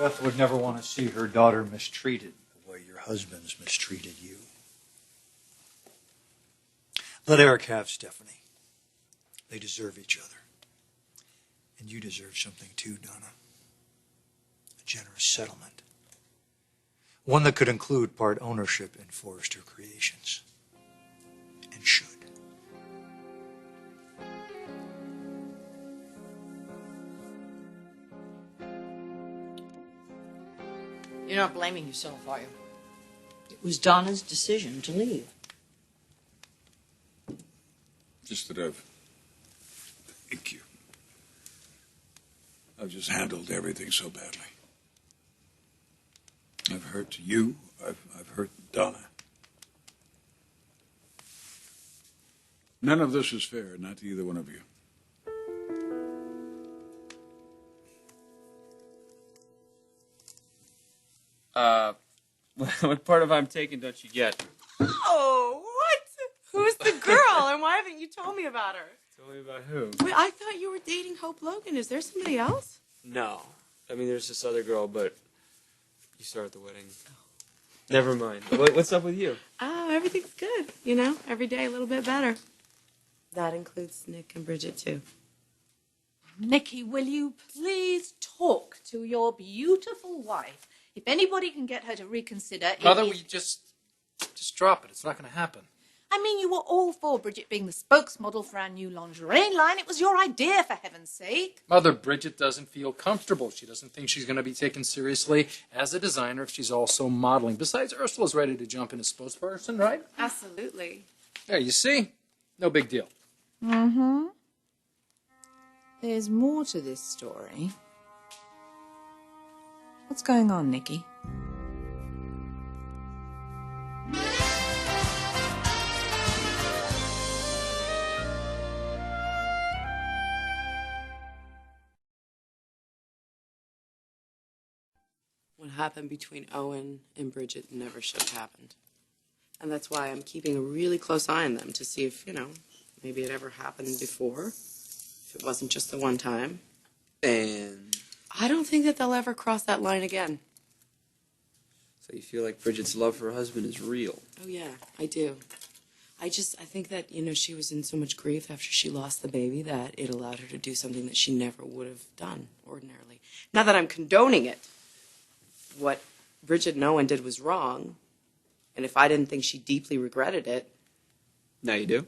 Beth would never want to see her daughter mistreated the way your husband's mistreated you. Let Eric have Stephanie. They deserve each other. And you deserve something too, Donna. A generous settlement. One that could include part ownership in Forrester Creations. And should. You're not blaming yourself, are you? It was Donna's decision to leave. Just that thank you. I've just handled everything so badly. I've hurt you. I've hurt Donna. None of this is fair, not to either one of you. What part of I'm taken don't you get? Oh, what? Who's the girl, and why haven't you told me about her? Tell me about who? Wait, I thought you were dating Hope Logan. Is there somebody else? No. I mean, there's this other girl, but you saw her at the wedding. Oh. Never mind. What's up with you? Oh, everything's good. You know, every day a little bit better. That includes Nick and Bridget, too. Nicky, will you please talk to your beautiful wife? If anybody can get her to reconsider... Mother, will you just drop it? It's not going to happen. I mean, you were all for Bridget being the spokesmodel for our new lingerie line. It was your idea, for heaven's sake. Mother, Bridget doesn't feel comfortable. She doesn't think she's going to be taken seriously as a designer if she's also modeling. Besides, Ursula's ready to jump in as spokesperson, right? Absolutely. There, you see? No big deal. Mm-hmm. There's more to this story. What's going on, Nicky? What happened between Owen and Bridget never should have happened. And that's why I'm keeping a really close eye on them to see if, maybe it ever happened before. If it wasn't just the one time. And I don't think that they'll ever cross that line again. so you feel like Bridget's love for her husband is real. Oh, yeah, I do. I think that, she was in so much grief after she lost the baby that it allowed her to do something that she never would have done ordinarily. Not that I'm condoning it. What Bridget and Owen did was wrong. And if I didn't think she deeply regretted it... Now you do?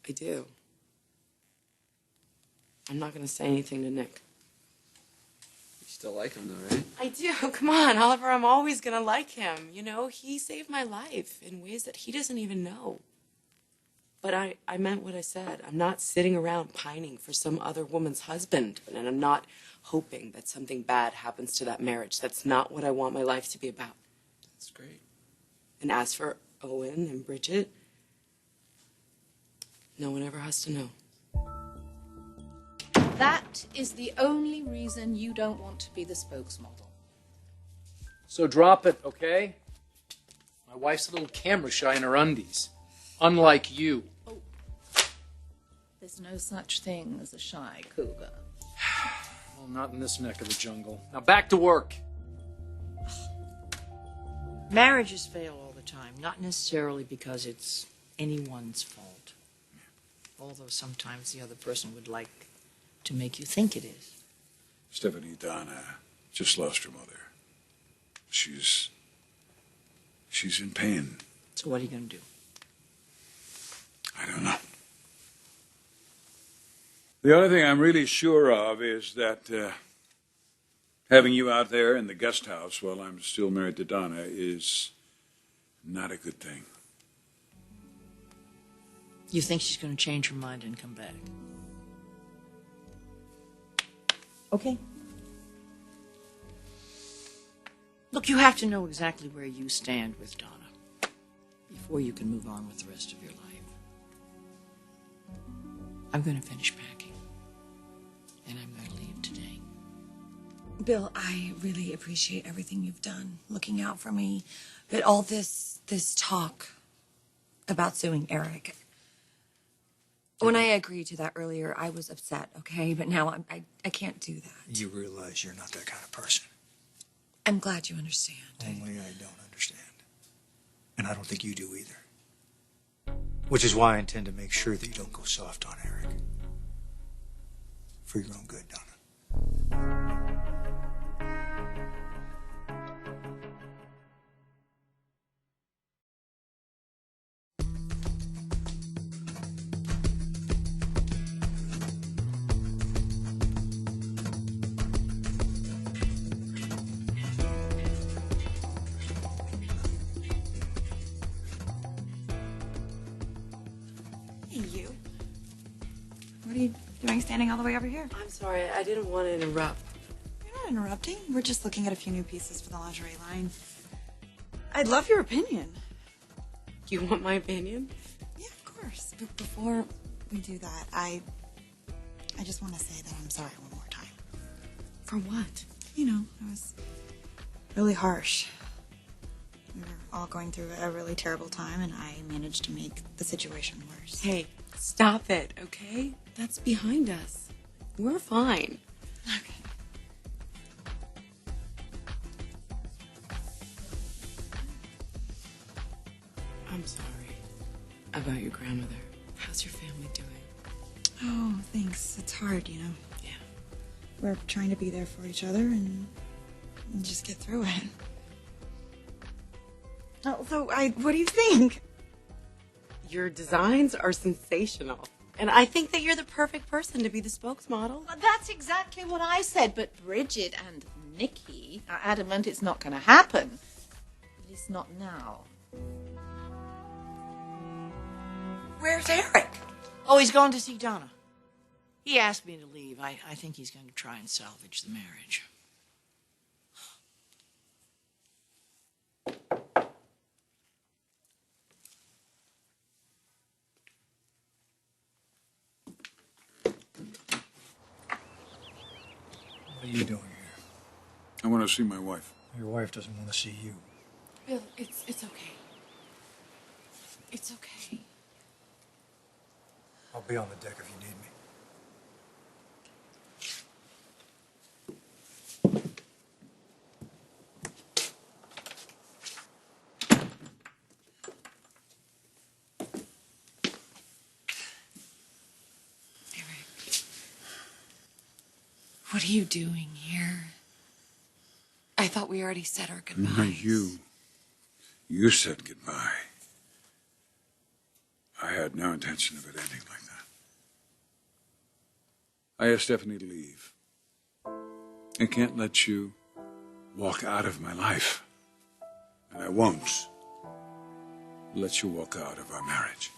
I do. I'm not going to say anything to Nick. You still like him, though, right? I do. Come on, Oliver, I'm always going to like him. He saved my life in ways that he doesn't even know. But I meant what I said. I'm not sitting around pining for some other woman's husband. And I'm not hoping that something bad happens to that marriage. That's not what I want my life to be about. That's great. And as for Owen and Bridget, no one ever has to know. That is the only reason you don't want to be the spokesmodel. So drop it, okay? My wife's a little camera shy in her undies. Unlike you. Oh. There's no such thing as a shy cougar. Well, not in this neck of the jungle. Now back to work. Marriages fail all the time, not necessarily because it's anyone's fault. Although sometimes the other person would like to make you think it is. Stephanie, Donna just lost her mother. She's in pain. So what are you going to do? I don't know. The only thing I'm really sure of is that having you out there in the guest house while I'm still married to Donna is not a good thing. You think she's going to change her mind and come back? Okay. Look, you have to know exactly where you stand with Donna before you can move on with the rest of your life. I'm going to finish packing, and I'm going to leave today. Bill, I really appreciate everything you've done, looking out for me, but all this talk about suing Eric. When I agreed to that earlier, I was upset, okay? But now I can't do that. You realize you're not that kind of person. I'm glad you understand. Only I don't understand. And I don't think you do either. Which is why I intend to make sure that you don't go soft on Eric. For your own good, Donna. Hey, you. What are you doing standing all the way over here? I'm sorry, I didn't want to interrupt. You're not interrupting. We're just looking at a few new pieces for the lingerie line. I'd love your opinion. Do you want my opinion? Yeah, of course. But before we do that, I just want to say that I'm sorry one more time. For what? You know, I was really harsh. We were all going through a really terrible time, and I managed to make the situation worse. Hey, stop it, okay? That's behind us. We're fine. Okay. I'm sorry about your grandmother. How's your family doing? Oh, thanks. It's hard, you know. Yeah. We're trying to be there for each other and just get through it. Oh, so what do you think? Your designs are sensational. And I think that you're the perfect person to be the spokesmodel. Well, that's exactly what I said, but Bridget and Nikki are adamant it's not going to happen. At least not now. Where's Eric? Oh, he's gone to see Donna. He asked me to leave. I think he's going to try and salvage the marriage. What are you doing here? I want to see my wife. Your wife doesn't want to see you. Bill, it's okay. It's okay. I'll be on the deck if you need me. Eric, what are you doing here? I thought we already said our goodbyes. No, you said goodbye. I had no intention of it ending like that. I asked Stephanie to leave. I can't let you walk out of my life. And I won't let you walk out of our marriage.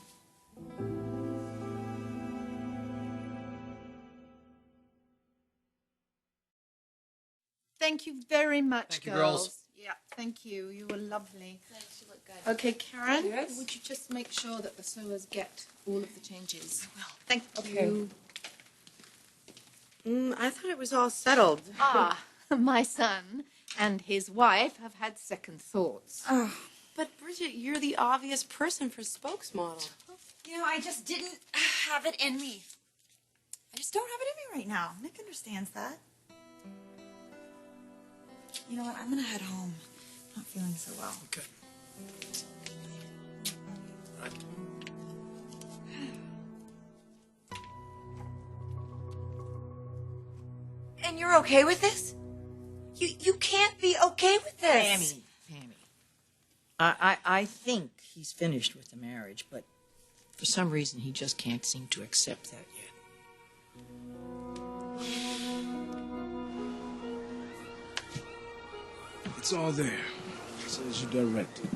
Thank you very much, Thank you, girls. Yeah, thank you. You were lovely. Thanks, you look good. Okay, Karen, Yes? would you just make sure that the sewers get all of the changes? I will. Thank you. I thought it was all settled. Ah, my son and his wife have had second thoughts. Oh, But Bridget, you're the obvious person for spokesmodel. you know, I just didn't have it in me. I just don't have it in me right now. Nick understands that. You know what? I'm gonna head home. Not feeling so well. Okay. And you're okay with this? You can't be okay with this. Pammy. I think he's finished with the marriage, but for some reason he just can't seem to accept that yet. It's all there. It says you directed.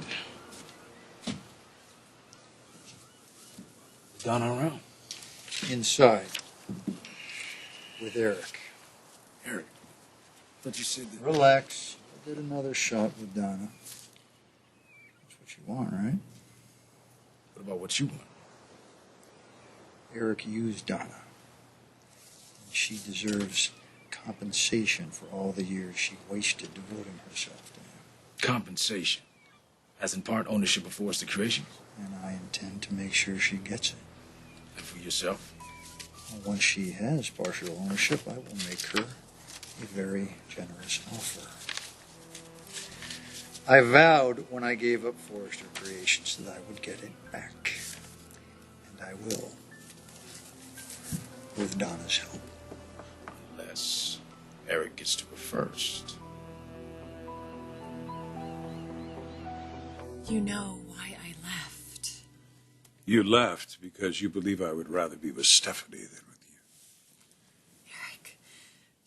Donna around. Inside. With Eric. Eric, thought you said that. Relax. I did another shot with Donna. That's what you want, right? What about what you want? Eric used Donna. And she deserves compensation for all the years she wasted devoting herself to him. Compensation. As in part ownership of forced creations. And I intend to make sure she gets it. And for yourself. Once she has partial ownership, I will make her a very generous offer. I vowed when I gave up Forrester Creations that I would get it back. And I will. With Donna's help. Unless Eric gets to it first. You know why I left. You left because you believe I would rather be with Stephanie than with you. Eric,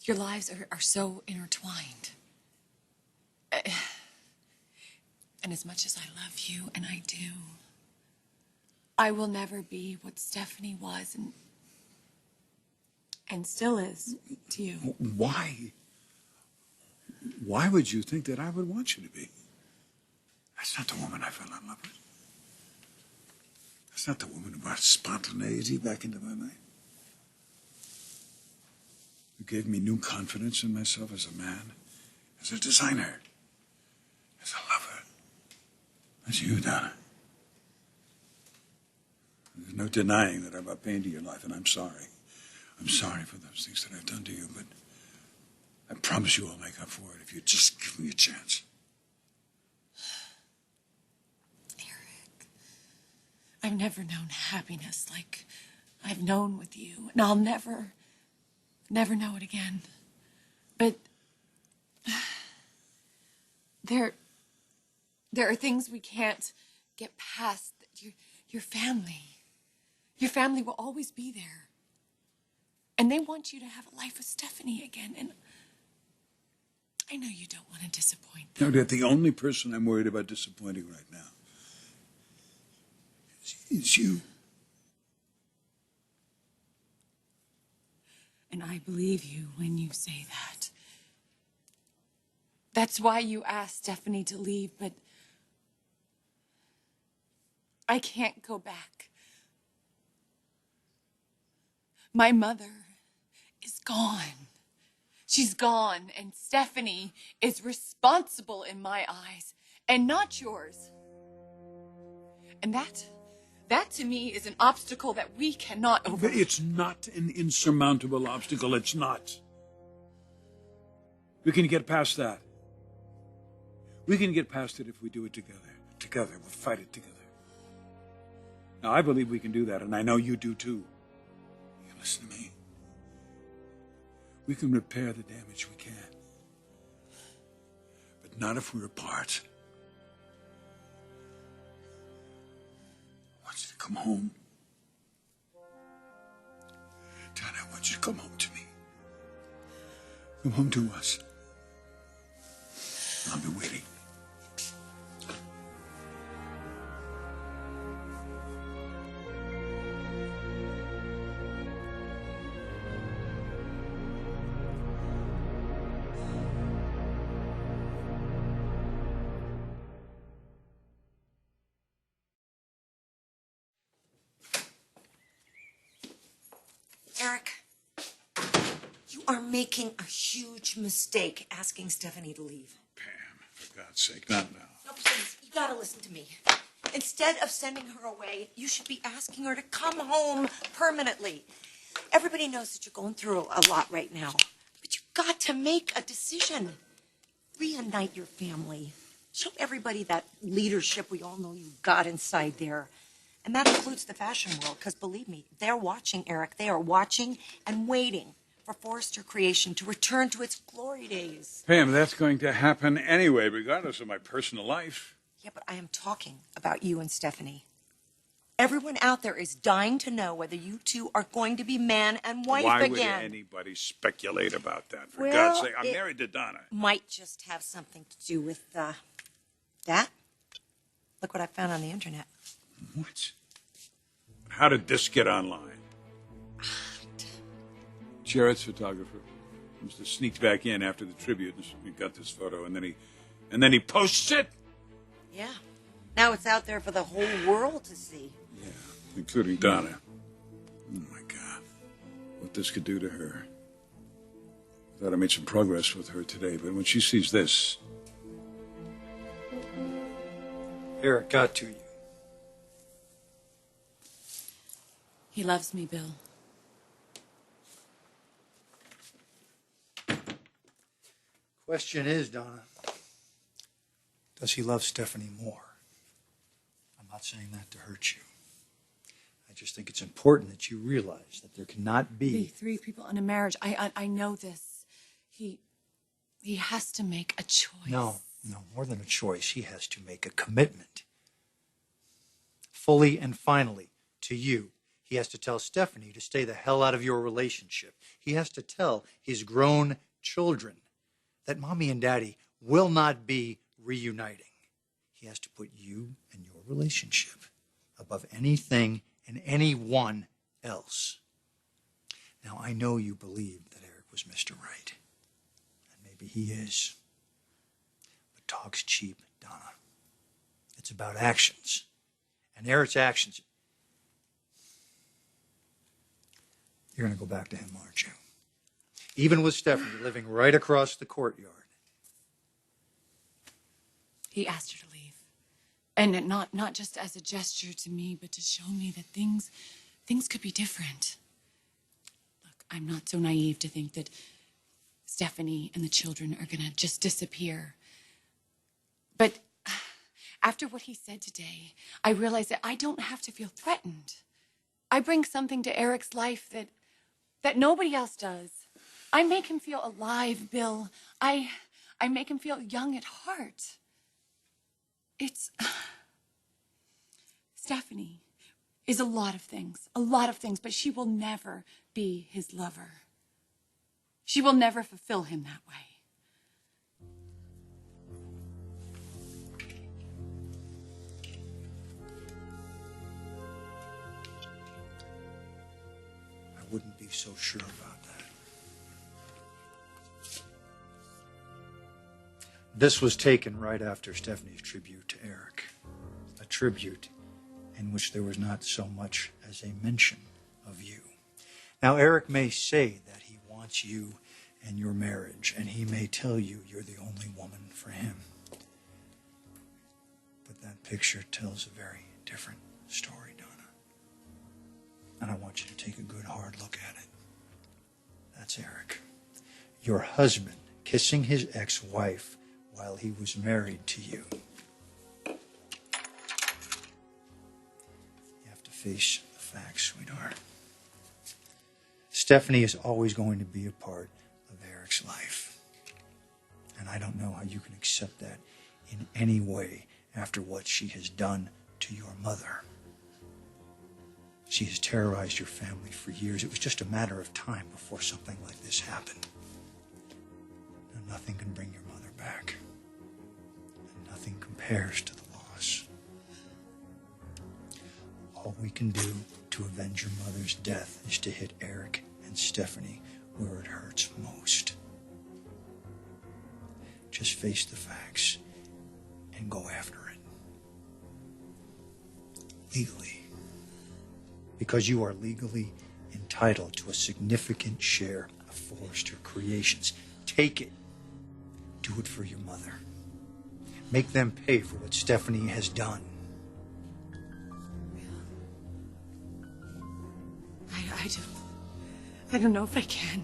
your lives are so intertwined. And as much as I love you, and I do, I will never be what Stephanie was and still is to you. Why? Why would you think that I would want you to be? That's not the woman I fell in love with. That's not the woman who brought spontaneity back into my life. Who gave me new confidence in myself as a man, as a designer, as a lover. That's you, Donna. There's no denying that I brought pain to your life, and I'm sorry. I'm sorry for those things that I've done to you, but I promise you I'll make up for it if you just give me a chance. Eric, I've never known happiness like I've known with you, and I'll never know it again. But there are things we can't get past. Your family will always be there. And they want you to have a life with Stephanie again. And I know you don't want to disappoint them. No, Dad, the only person I'm worried about disappointing right now is you. And I believe you when you say that. That's why you asked Stephanie to leave, but I can't go back. My mother is gone. She's gone, and Stephanie is responsible in my eyes, and not yours. And that to me is an obstacle that we cannot overcome. It's not an insurmountable obstacle. It's not. We can get past that. We can get past it if we do it together. Together, we'll fight it together. Now, I believe we can do that, and I know you do too. You listen to me. We can repair the damage we can. But not if we're apart. I want you to come home. Dad, I want you to come home to me. Come home to us. I'll be waiting. Eric, you are making a huge mistake asking Stephanie to leave. Pam, for God's sake, not now. No, please, you gotta listen to me. Instead of sending her away, you should be asking her to come home permanently. Everybody knows that you're going through a lot right now, but you've got to make a decision. Reunite your family. Show everybody that leadership we all know you've got inside there. And that includes the fashion world, because believe me, they're watching, Eric. They are watching and waiting for Forrester Creation to return to its glory days. Pam, that's going to happen anyway, regardless of my personal life. Yeah, but I am talking about you and Stephanie. Everyone out there is dying to know whether you two are going to be man and wife Why again. would anybody speculate about that? For Well, God's sake, I'm married to Donna. Might just have something to do with that. Look what I found on the internet. What? How did this get online? Jared's photographer must have sneaked back in after the tribute and got this photo, and then he posts it. Yeah. Now it's out there for the whole world to see. Yeah, including Donna. Oh my God, what this could do to her. I thought I made some progress with her today, but when she sees this, Eric got to you. He loves me, Bill. Question is, Donna, Does he love Stephanie more? I'm not saying that to hurt you. I just think it's important that you realize that there cannot be... The three people in a marriage. I know this. He has to make a choice. No, more than a choice. He has to make a commitment. Fully and finally, to you. He has to tell Stephanie to stay the hell out of your relationship. He has to tell his grown children that Mommy and Daddy will not be reuniting. He has to put you and your relationship above anything and anyone else. Now, I know you believe that Eric was Mr. Right. And maybe he is. But talk's cheap, Donna. It's about actions. And Eric's actions... You're going to go back to him, aren't you? Even with Stephanie living right across the courtyard. He asked her to leave. And not just as a gesture to me, but to show me that things could be different. Look, I'm not so naive to think that Stephanie and the children are going to just disappear. But after what he said today, I realized that I don't have to feel threatened. I bring something to Eric's life that nobody else does. I make him feel alive, Bill. I make him feel young at heart. Stephanie is a lot of things, but she will never be his lover. She will never fulfill him that way. I wouldn't be so sure about that. This was taken right after Stephanie's tribute to Eric. A tribute in which there was not so much as a mention of you. Now, Eric may say that he wants you and your marriage, and he may tell you you're the only woman for him. But that picture tells a very different story, Donna. And I want you to take a good, hard look at it. That's Eric. Your husband kissing his ex-wife while he was married to you. You have to face the facts, sweetheart. Stephanie is always going to be a part of Eric's life. And I don't know how you can accept that in any way after what she has done to your mother. She has terrorized your family for years. It was just a matter of time before something like this happened. Now, nothing can bring your mother back. And nothing compares to the loss. All we can do to avenge your mother's death is to hit Eric and Stephanie where it hurts most. Just face the facts and go after it. Legally. Because you are legally entitled to a significant share of Forrester Creations. Take it. Do it for your mother. Make them pay for what Stephanie has done. I don't know if I can.